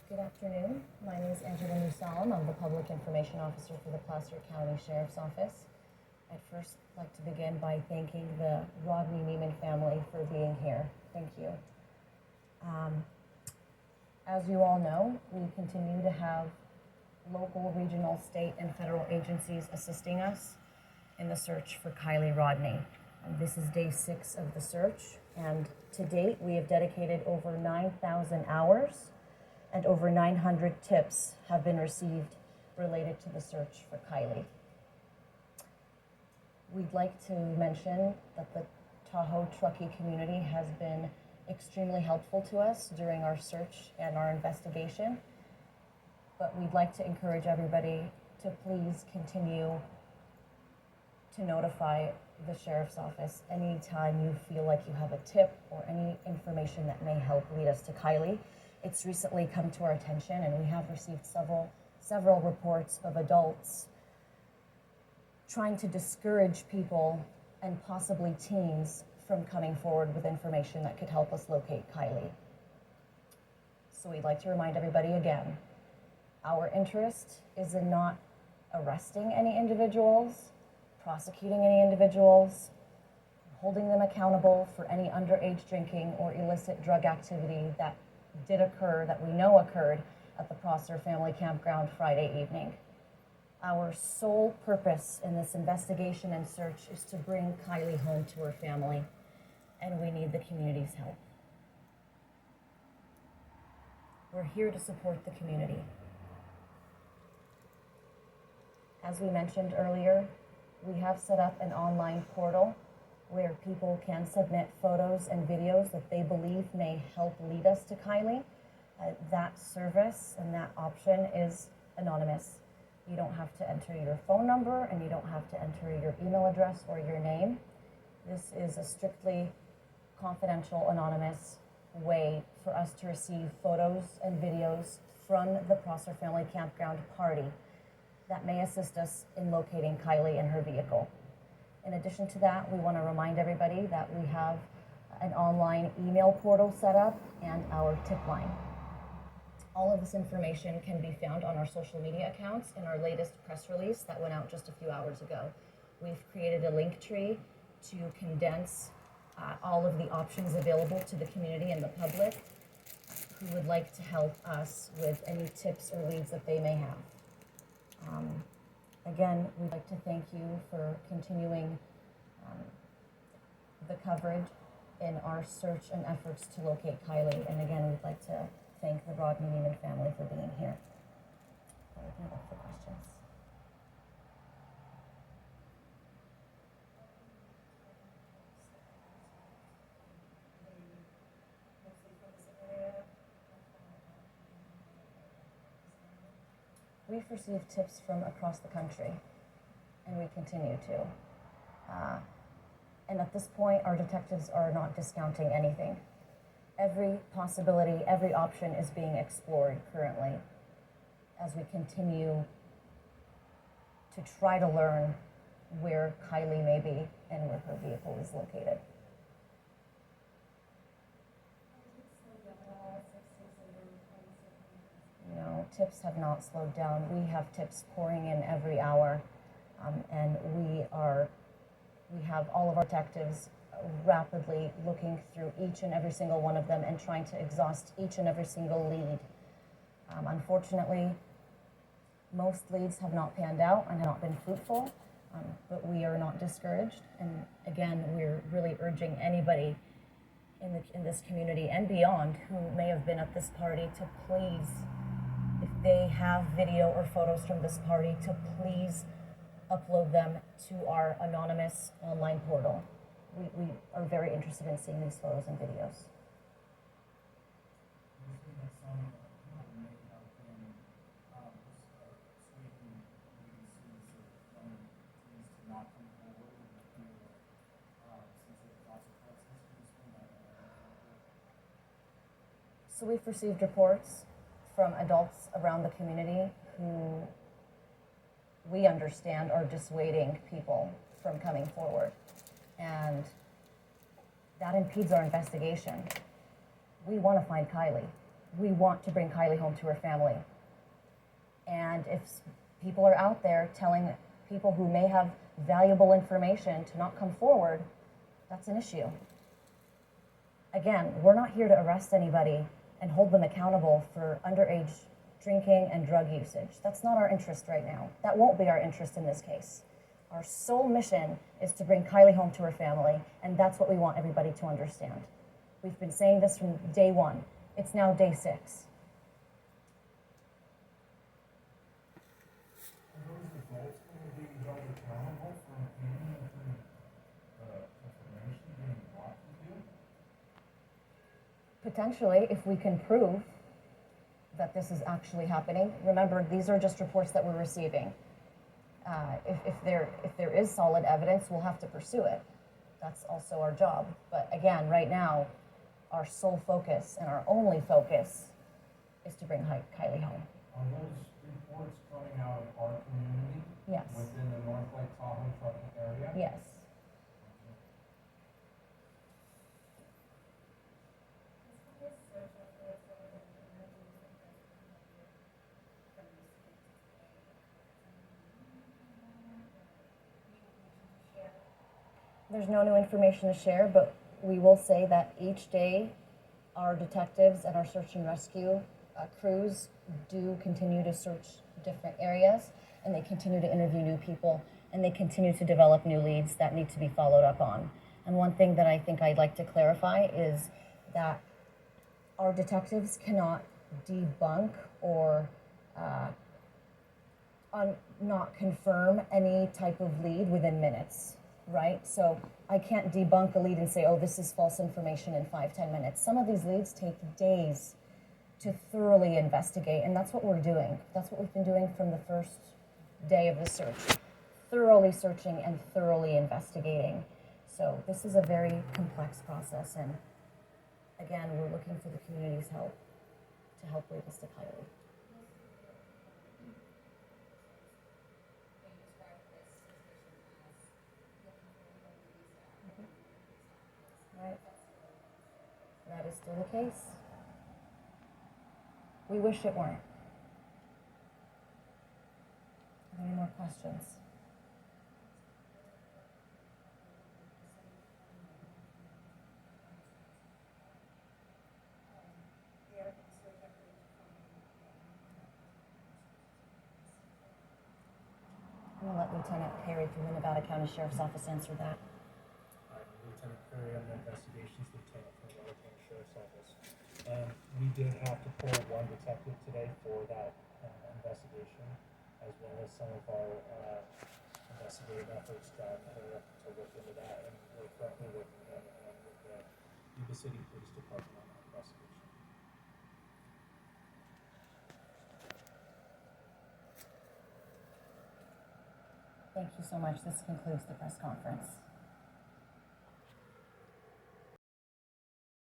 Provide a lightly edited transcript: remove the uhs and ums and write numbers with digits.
Good afternoon. My name is Angela Musalam. I'm the Public Information Officer for the Placer County Sheriff's Office. I'd first like to begin by thanking the Rodni Neiman family for being here. Thank you. As you all know, we continue to have local, regional, state, and federal agencies assisting us in the search for Kiely Rodni. This is day 6 of the search, and to date, we have dedicated over 9,000 hours and over 900 tips have been received related to the search for Kiely. We'd like to mention that the Tahoe Truckee community has been extremely helpful to us during our search and our investigation, but we'd like to encourage everybody to please continue to notify the Sheriff's Office anytime you feel like you have a tip or any information that may help lead us to Kiely. It's recently come to our attention, and we have received several reports of adults trying to discourage people and possibly teens from coming forward with information that could help us locate Kiely. So we'd like to remind everybody again, our interest is in not arresting any individuals, prosecuting any individuals, holding them accountable for any underage drinking or illicit drug activity that did occur, that we know occurred at the Prosser Family Campground Friday evening. Our sole purpose in this investigation and search is to bring Kiely home to her family, and we need the community's help. We're here to support the community. As we mentioned earlier, we have set up an online portal where people can submit photos and videos that they believe may help lead us to Kiely. That service and that option is anonymous. You don't have to enter your phone number, and you don't have to enter your email address or your name. This is a strictly confidential, anonymous way for us to receive photos and videos from the Prosser Family Campground party that may assist us in locating Kiely and her vehicle. In addition to that, we want to remind everybody that we have an online email portal set up and our tip line. All of this information can be found on our social media accounts in our latest press release that went out just a few hours ago. We've created a link tree to condense all of the options available to the community and the public who would like to help us with any tips or leads that they may have. Again, we'd like to thank you for continuing the coverage in our search and efforts to locate Kiely. And again, we'd like to thank the Rodni Neiman family for being here. I'll open it up for questions. We've received tips from across the country, and we continue to. And at this point, our detectives are not discounting anything. Every possibility, every option is being explored currently as we continue to try to learn where Kiely may be and where her vehicle is located. No, tips have not slowed down. We have tips pouring in every hour, and we have all of our detectives rapidly looking through each and every single one of them and trying to exhaust each and every single lead. Unfortunately, most leads have not panned out and have not been fruitful, but we are not discouraged. And again, we're really urging anybody in this community and beyond who may have been at this party to please, if they have video or photos from this party, to please upload them to our anonymous online portal. We are very interested in seeing these photos and videos. So we've received reports from adults around the community who we understand are dissuading people from coming forward. And that impedes our investigation. We want to find Kiely. we want to bring Kiely home to her family. And if people are out there telling people who may have valuable information to not come forward, that's an issue. Again, we're not here to arrest anybody and hold them accountable for underage drinking and drug usage. That's not our interest right now. That won't be our interest in this case. Our sole mission is to bring Kiely home to her family, and that's what we want everybody to understand. We've been saying this from day one. It's now day 6. Are those adults going to be held accountable for obtaining information being brought to you? Potentially, if we can prove that this is actually happening. Remember, these are just reports that we're receiving. If there is solid evidence, we'll have to pursue it. That's also our job. But again, right now, our sole focus and our only focus is to bring Kiely home. Are those reports coming out of our community? Yes. Within the North Lake Tahoe trucking area? Yes. There's no new information to share, but we will say that each day our detectives and our search and rescue crews do continue to search different areas, and they continue to interview new people, and they continue to develop new leads that need to be followed up on. And one thing that I think I'd like to clarify is that our detectives cannot debunk or not confirm any type of lead within minutes. Right? So I can't debunk a lead and say, oh, this is false information in 5-10 minutes. Some of these leads take days to thoroughly investigate, and that's what we're doing. That's what we've been doing from the first day of the search. Thoroughly searching and thoroughly investigating. So this is a very complex process, and again, we're looking for the community's help to help lead us to Kiely. Right. That is still the case. We wish it weren't. Any more questions? I'm going to let Lieutenant Perry from the Nevada County Sheriff's Office answer that. Lieutenant Perry, I'm the Investigations Lieutenant from the Nevada County Sheriff's Office. We did have to pull one detective today for that investigation, as well as some of our investigative efforts to look into that, and we're currently working hand-in-hand with the Yuba City Police Department on that investigation. Thank you so much. This concludes the press conference.